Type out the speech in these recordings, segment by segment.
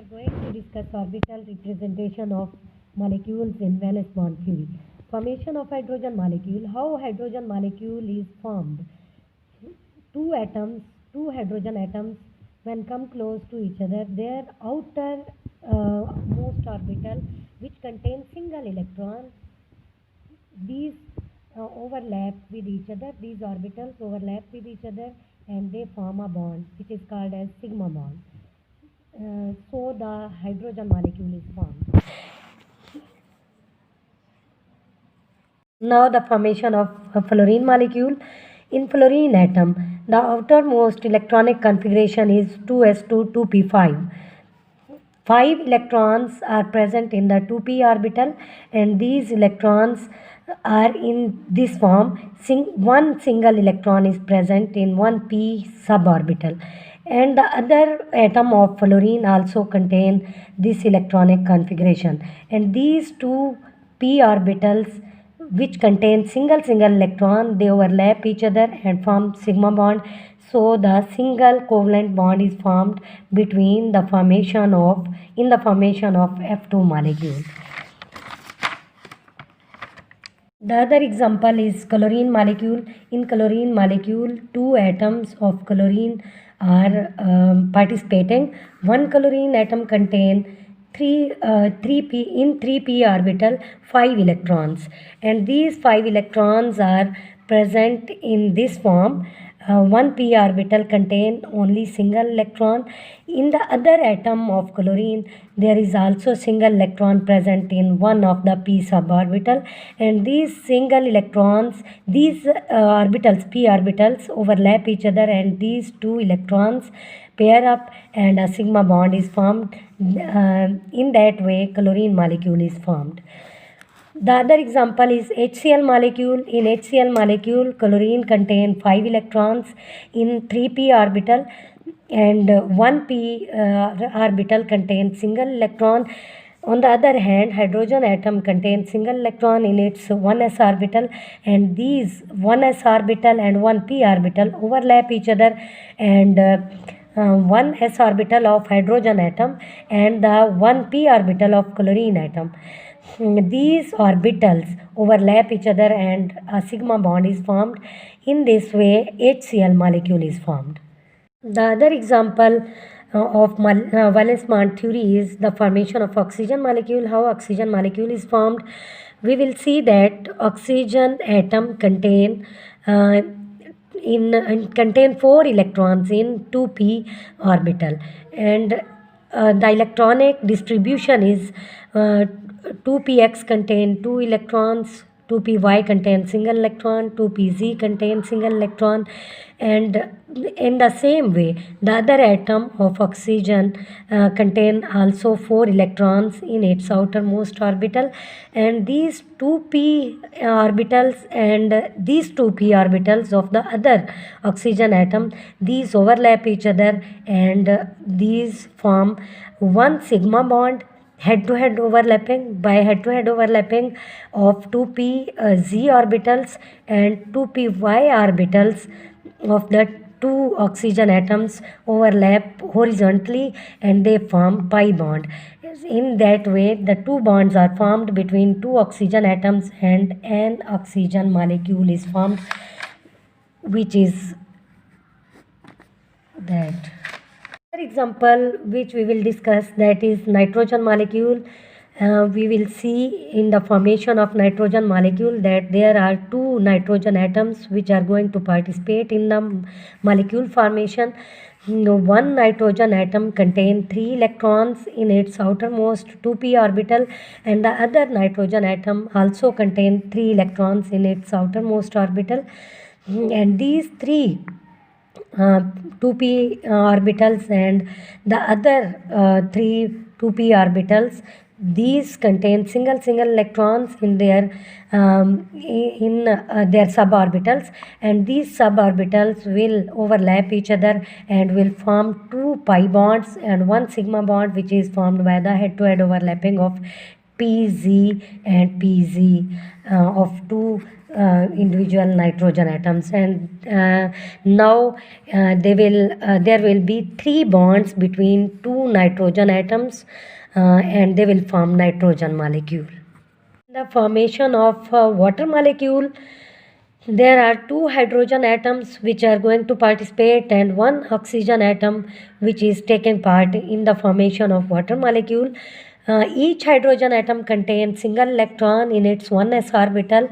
going to discuss orbital representation of molecules in valence bond theory. Formation of hydrogen molecule. How hydrogen molecule is formed. Two atoms, two hydrogen atoms, when come close to each other, their outer most orbital, which contains single electron, these overlap with each other. These orbitals overlap with each other, and they form a bond, which is called as sigma bond. So the hydrogen molecule is formed. Now the formation of a fluorine molecule. In fluorine atom, the outermost electronic configuration is 2s2 2p5. 5 electrons are present in the 2p orbital, and these electrons are in this form. One single electron is present in 1p suborbital, and the other atom of fluorine also contain this electronic configuration, and these two p orbitals, which contain single electron, they overlap each other and form sigma bond. So the single covalent bond is formed between the formation of F2 molecule. The other example is chlorine molecule. In chlorine molecule, two atoms of chlorine are participating. One chlorine atom contains 3p orbital 5 electrons, and these 5 electrons are present in this form. 1p orbital contain only single electron. In the other atom of chlorine, there is also single electron present in one of the p suborbital, and these single electrons, these orbitals, p orbitals, overlap each other, and these two electrons pair up and a sigma bond is formed. In that way, chlorine molecule is formed. The other example is HCl molecule. In HCl molecule, chlorine contains 5 electrons in 3p orbital, and 1p orbital contains single electron. On the other hand, hydrogen atom contains single electron in its 1s orbital, and these 1s orbital and 1p orbital overlap each other, and 1s orbital of hydrogen atom and the 1p orbital of chlorine atom. These orbitals overlap each other and a sigma bond is formed. In this way, HCl molecule is formed. The other example of valence bond theory is the formation of oxygen molecule. How oxygen molecule is formed? We will see that oxygen atom contain 4 electrons in 2p orbital, and the electronic distribution is 2px contain 2 electrons, 2py contains single electron, 2pz contains single electron, and in the same way the other atom of oxygen contain also 4 electrons in its outermost orbital, and these 2p orbitals and these 2p orbitals of the other oxygen atom, these overlap each other, and these form one sigma bond. Head-to-head overlapping. By head-to-head overlapping of 2p z orbitals and 2py orbitals of the two oxygen atoms overlap horizontally, and they form pi bond. In that way, the two bonds are formed between two oxygen atoms, and an oxygen molecule is formed, which is that. Another example which we will discuss, that is nitrogen molecule. We will see in the formation of nitrogen molecule that there are two nitrogen atoms which are going to participate in the molecule formation. One nitrogen atom contains 3 electrons in its outermost 2p orbital, and the other nitrogen atom also contains 3 electrons in its outermost orbital, and these 3 2p orbitals and the other 3 2p orbitals, these contain single electrons in their their suborbitals, and these suborbitals will overlap each other and will form 2 pi bonds and 1 sigma bond, which is formed by the head-to-head overlapping of Pz and Pz of two individual nitrogen atoms, and now there will be three bonds between two nitrogen atoms, and they will form nitrogen molecule. The formation of a water molecule, there are two hydrogen atoms which are going to participate and one oxygen atom which is taking part in the formation of water molecule. Each hydrogen atom contains single electron in its 1s orbital,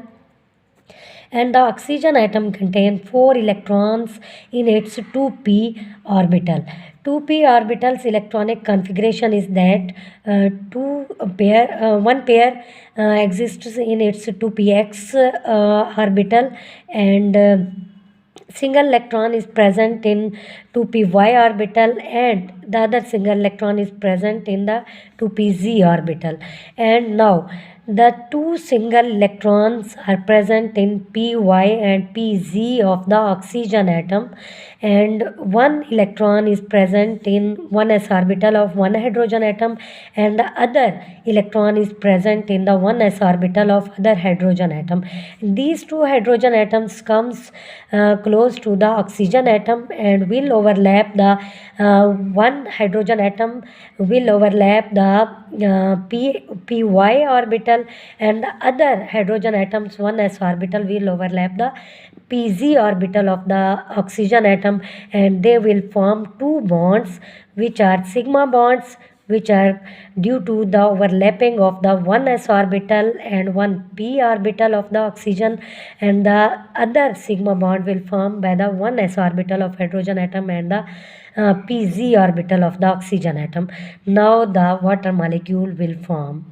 and the oxygen atom contains 4 electrons in its 2p orbital. 2p orbital's electronic configuration is that one pair exists in its 2px orbital, and single electron is present in 2py orbital, and the other single electron is present in the 2pz orbital. And now the two single electrons are present in py and pz of the oxygen atom, and one electron is present in 1s orbital of one hydrogen atom, and the other electron is present in the 1s orbital of other hydrogen atom. These two hydrogen atoms comes close to the oxygen atom and will overlap the one hydrogen atom will overlap the py orbital, and the other hydrogen atoms 1s orbital will overlap the pz orbital of the oxygen atom, and they will form two bonds which are sigma bonds, which are due to the overlapping of the 1s orbital and 1p orbital of the oxygen, and the other sigma bond will form by the 1s orbital of hydrogen atom and the pz orbital of the oxygen atom. Now the water molecule will form.